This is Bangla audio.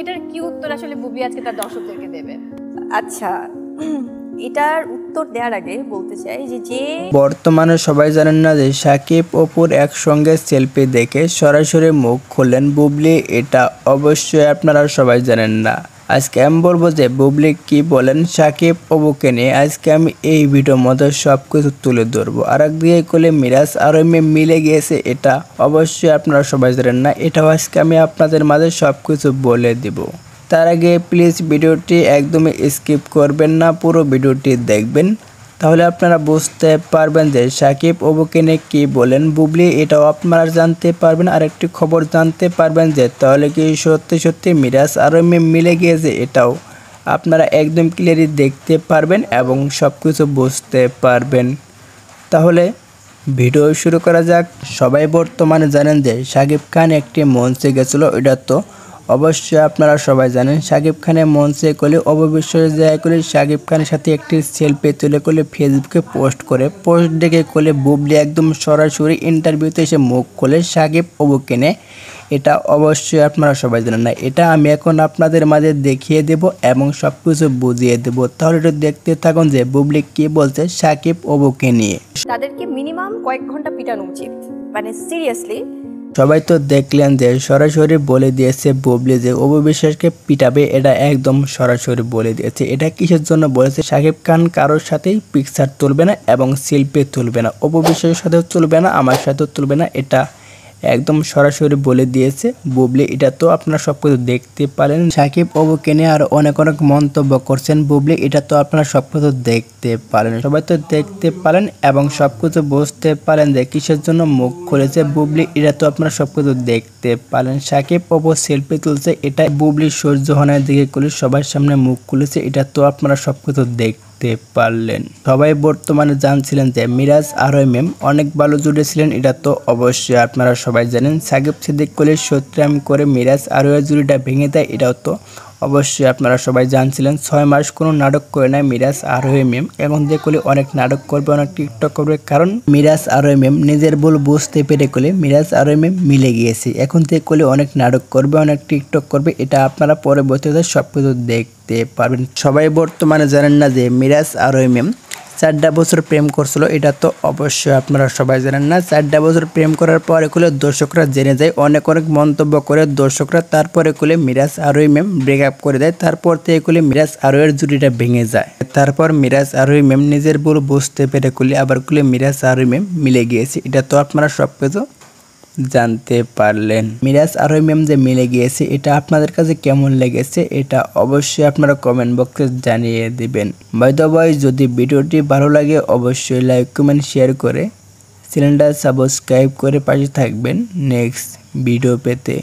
এটার কি উত্তর আসলে বুবলি আজকে তার দর্শকদেরকে দেবে? আচ্ছা, এটার উত্তর দেওয়ার আগে বলতে চাই যে বর্তমানে সবাই জানেন না যে সাকিব অপুর একসঙ্গে সেলফি দেখে সরাসরি মুখ খুললেন বুবলি, এটা অবশ্যই আপনারা সবাই জানেন না। আজকে আমি বলবো যে বুবলি কি বলেন সাকিব অপুকে নিয়ে। আজকে আমি এই ভিডিওর মধ্যে সব কিছু তুলে ধরবো। আর একদিকে কোলে মিরাজ আর মিলে গিয়েছে, এটা অবশ্যই আপনারা সবাই জানেন না। এটাও আজকে আমি আপনাদের মাঝে সব কিছু বলে দিব। তার আগে প্লিজ ভিডিওটি একদমই স্কিপ করবেন না, পুরো ভিডিওটি দেখবেন, তাহলে আপনারা বুঝতে পারবেন যে সাকিব অপুকে নিয়ে কী বলেন বুবলি, এটাও আপনারা জানতে পারবেন। আর একটি খবর জানতে পারবেন যে তাহলে কি সত্যি সত্যি মিরাজ আর মিলে গিয়েছে, এটাও আপনারা একদম ক্লিয়ারলি দেখতে পারবেন এবং সব কিছু বুঝতে পারবেন। তাহলে ভিডিও শুরু করা যাক। সবাই বর্তমানে জানেন যে শাকিব খান একটি মঞ্চে গেছিলো, এটা তো অবশ্যই আপনারা সবাই জানেন। শাকিব খানের মঞ্চে করলে অবশ্যই যায় করে শাকিব খানের সাথে একটি সেলফি তুলে করলে ফেসবুকে পোস্ট করে, পোস্ট দেখে করলে বুবলি একদম সরাসরি ইন্টারভিউতে এসে মুখ খোলে সাকিব অপুকে নিয়ে। এটা অবশ্যই আপনারা সবাই জানেন না, এটা আমি এখন আপনাদের মাঝে দেখিয়ে দেব এবং সব কিছু বুঝিয়ে দেব। তাহলে একটু দেখতে থাকুন যে বুবলি কি বলছে সাকিব অপুকে নিয়ে। তাদেরকে মিনিমাম কয়েক ঘন্টা পিটানো উচিত, মানে সিরিয়াসলি। সবাই তো দেখলেন যে সরাসরি বলে দিয়েছে বুবলি যে অপু বিশ্বাসকে পিটাবে, এটা একদম সরাসরি বলে দিয়েছে। এটা কিসের জন্য বলেছে? শাকিব খান কারোর সাথেই পিকচার তুলবে না এবং সেলফি তুলবে না, অপু বিশ্বাসের সাথেও তুলবে না, আমার সাথেও তুলবে না, এটা একদম সরাসরি বলে দিয়েছে বুবলি। এটা তো আপনারা সব কিছু দেখতে পারেন। সাকিব অপুকে নিয়ে আর অনেক অনেক মন্তব্য করছেন বুবলি, এটা তো আপনারা সব কিছু দেখতে পারেন, সবাই তো দেখতে পারেন এবং সব কিছু বুঝতে পারেন যে কিসের জন্য মুখ খুলেছে বুবলি, এটা তো আপনারা সব কিছু দেখতে পারেন। সাকিব অপু সেলফি তুলছে, এটা বুবলি সূর্যহনের দিকে খুলে সবার সামনে মুখ খুলেছে, এটা তো আপনারা সব কিছু দেখতে পারলেন। সবাই বর্তমানে জানছিলেন যে মিরাজ আর মেম অনেক ভালো জুড়েছিলেন, এটা তো অবশ্যই আপনারা সবাই জানেন। সাকিব সিদ্দিক কোহলির সত্যায়ন করে মিরাজ আর জুড়িটা ভেঙে দেয়, এটাও তো অবশ্যই আপনারা সবাই জানছিলেন। 6 মাস কোনো নাটক করে নাই মিরাজ আর মেম, এখন যে কোহলি অনেক নাটক করবে, অনেক টিকটক করবে, কারণ মিরাজ আর মেম নিজের ভুল বুঝতে পেরে কোহলি মিরাজ আর মেম মিলে গিয়েছে। এখন থেকে কোহলি অনেক নাটক করবে, অনেক টিকটক করবে, এটা আপনারা পরবর্তীতে সব কিছু দেখতে পারবেন। সবাই বর্তমানে জানেন না যে মিরাজ আর মেম 4টা বছর প্রেম করছিল, এটা তো অবশ্যই আপনারা সবাই জানেন না। 4টা বছর প্রেম করার পরে খুলে দর্শকরা জেনে যায়, অনেক অনেক মন্তব্য করে দর্শকরা, তারপরে খুলে মিরাজ আর মেম ব্রেকআপ করে দেয়। তারপর থেকে খুলে মিরাজ আর জুটিটা ভেঙে যায়। তারপর মিরাজ আর মেম নিজের ভুল বুঝতে পেরে খুলে আবার খুলে মিরাজ আর মেম মিলে গিয়েছে, এটা তো আপনারা সব কিছু জানতে পারলেন। মিরাজ আর মেম যে মিলে গিয়েছে, এটা আপনাদের কাছে কেমন লেগেছে এটা অবশ্যই আপনারা কমেন্ট বক্সে জানিয়ে দিবেন। বাই দ্য ওয়ে, যদি ভিডিওটি ভালো লাগে অবশ্যই লাইক কমেন্ট শেয়ার করে চ্যানেলটা সাবস্ক্রাইব করে পাশে থাকবেন নেক্সট ভিডিও পেতে।